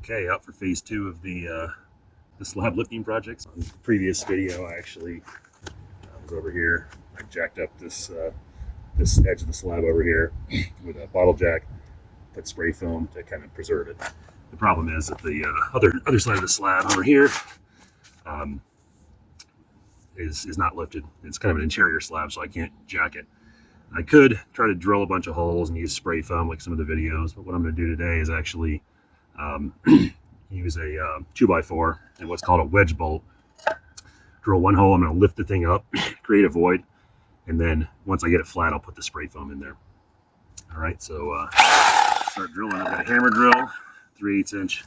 Okay, out for phase two of the slab lifting projects. On the previous video, I actually was over here. I jacked up this edge of the slab over here with a bottle jack, put spray foam to kind of preserve it. The problem is that the other side of the slab over here is not lifted. It's kind of an interior slab, so I can't jack it. I could try to drill a bunch of holes and use spray foam like some of the videos, but what I'm going to do today is actually use a 2x4 and what's called a wedge bolt. Drill one hole, I'm going to lift the thing up, create a void, and then once I get it flat, I'll put the spray foam in there. All right, so start drilling. I've got a hammer drill, 3/8 inch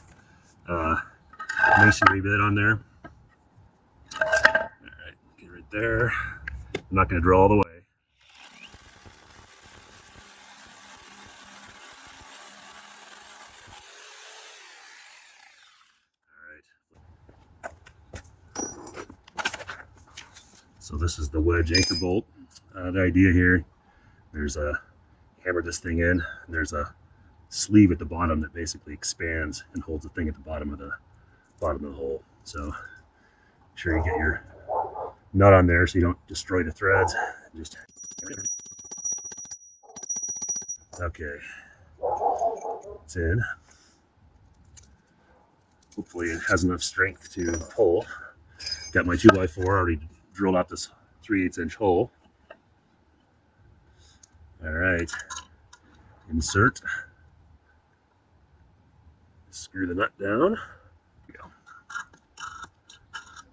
masonry bit on there. All right, get right there. I'm not going to drill all the way. So this is the wedge anchor bolt. The idea here, there's a hammer this thing in, and there's a sleeve at the bottom that basically expands and holds the thing at the bottom of the hole. So make sure you get your nut on there so you don't destroy the threads. Just okay, it's in. Hopefully it has enough strength to pull. Got my 2x4 already drilled out this 3/8 inch hole. All right, insert, screw the nut down. There we go.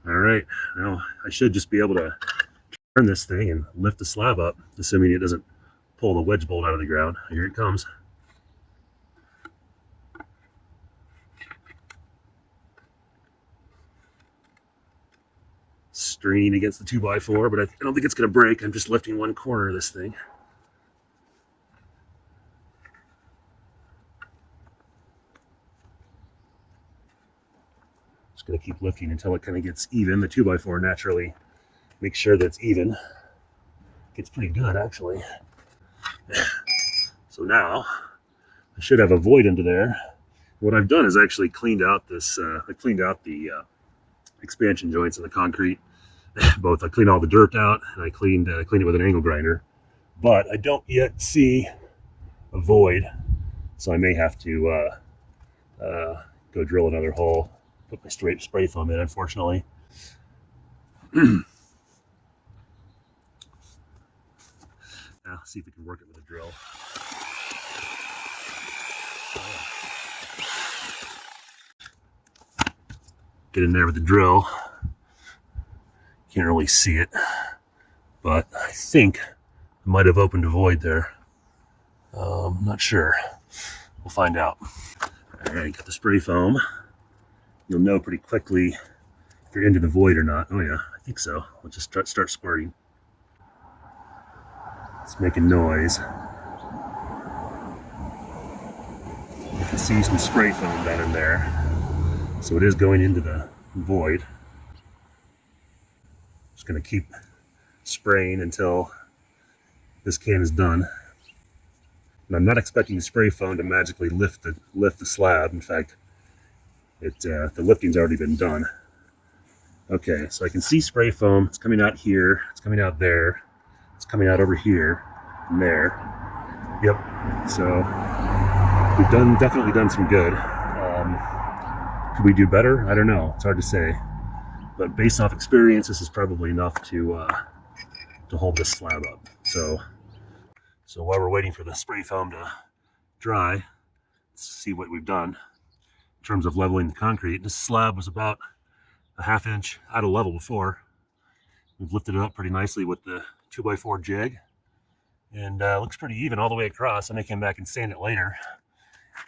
All right, now I should just be able to turn this thing and lift the slab up, assuming it doesn't pull the wedge bolt out of the ground. Here it comes. Straining against the 2x4, but I don't think it's going to break. I'm just lifting one corner of this thing. Just going to keep lifting until it kind of gets even. The 2x4 naturally makes sure that it's even. Gets pretty good, actually. So now I should have a void into there. What I've done is actually cleaned out this. I cleaned out the expansion joints in the concrete. Both I cleaned all the dirt out and I cleaned it with an angle grinder, but I don't yet see a void, so I may have to go drill another hole, put my spray foam in, unfortunately. Now see if we can work it with a drill. Get in there with the drill. Can't really see it, but I think I might have opened a void there. I'm not sure. We'll find out. All right, got the spray foam. You'll know pretty quickly if you're into the void or not. Oh yeah, I think so. We'll just start squirting. It's making noise. You can see some spray foam down in there. So it is going into the void. Just going to keep spraying until this can is done. And I'm not expecting the spray foam to magically lift the slab. In fact, the lifting's already been done. Okay, so I can see spray foam. It's coming out here. It's coming out there. It's coming out over here and there. Yep. So we've definitely done some good. Could we do better? I don't know. It's hard to say. But based off experience, this is probably enough to hold this slab up. So while we're waiting for the spray foam to dry, let's see what we've done in terms of leveling the concrete. This slab was about a 1/2 inch out of level before. We've lifted it up pretty nicely with the 2x4 jig, and looks pretty even all the way across. I may come back and sand it later.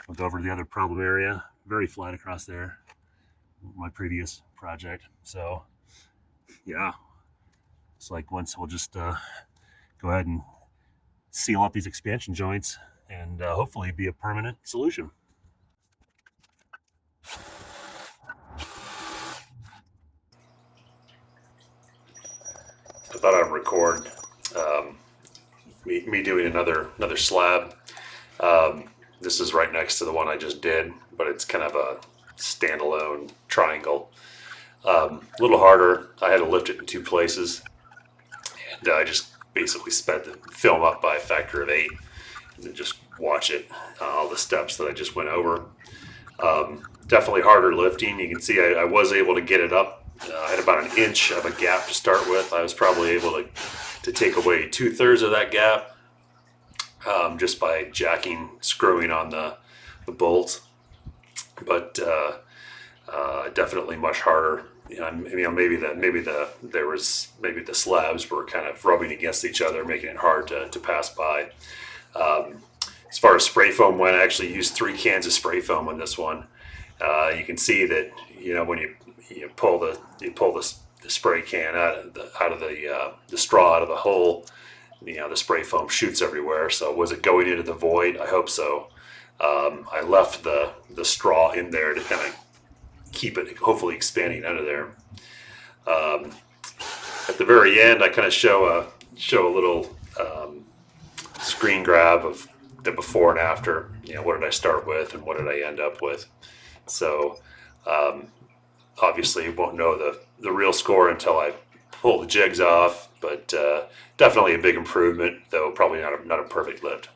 Look over to the other problem area. Very flat across there. My previous project. So yeah, it's like once we'll just go ahead and seal up these expansion joints and hopefully be a permanent solution. I thought I'd record me doing another slab. This is right next to the one I just did, but it's kind of a standalone triangle. A little harder. I had to lift it in 2 places, and I just basically sped the film up by a factor of 8, and then just watch it, all the steps that I just went over. Definitely harder lifting. You can see I was able to get it up. I had about an inch of a gap to start with. I was probably able to take away 2/3 of that gap, just by jacking, screwing on the bolts. But definitely much harder. Maybe the slabs were kind of rubbing against each other, making it hard to pass by. As far as spray foam went, I actually used 3 cans of spray foam on this one. You can see that when you pull the spray can out of the straw out of the hole, the spray foam shoots everywhere. So was it going into the void? I hope so. I left the straw in there to kind of keep it hopefully expanding out of there. At the very end, I kind of show a little screen grab of the before and after. What did I start with and what did I end up with? So obviously you won't know the real score until I pull the jigs off, but definitely a big improvement, though probably not a perfect lift.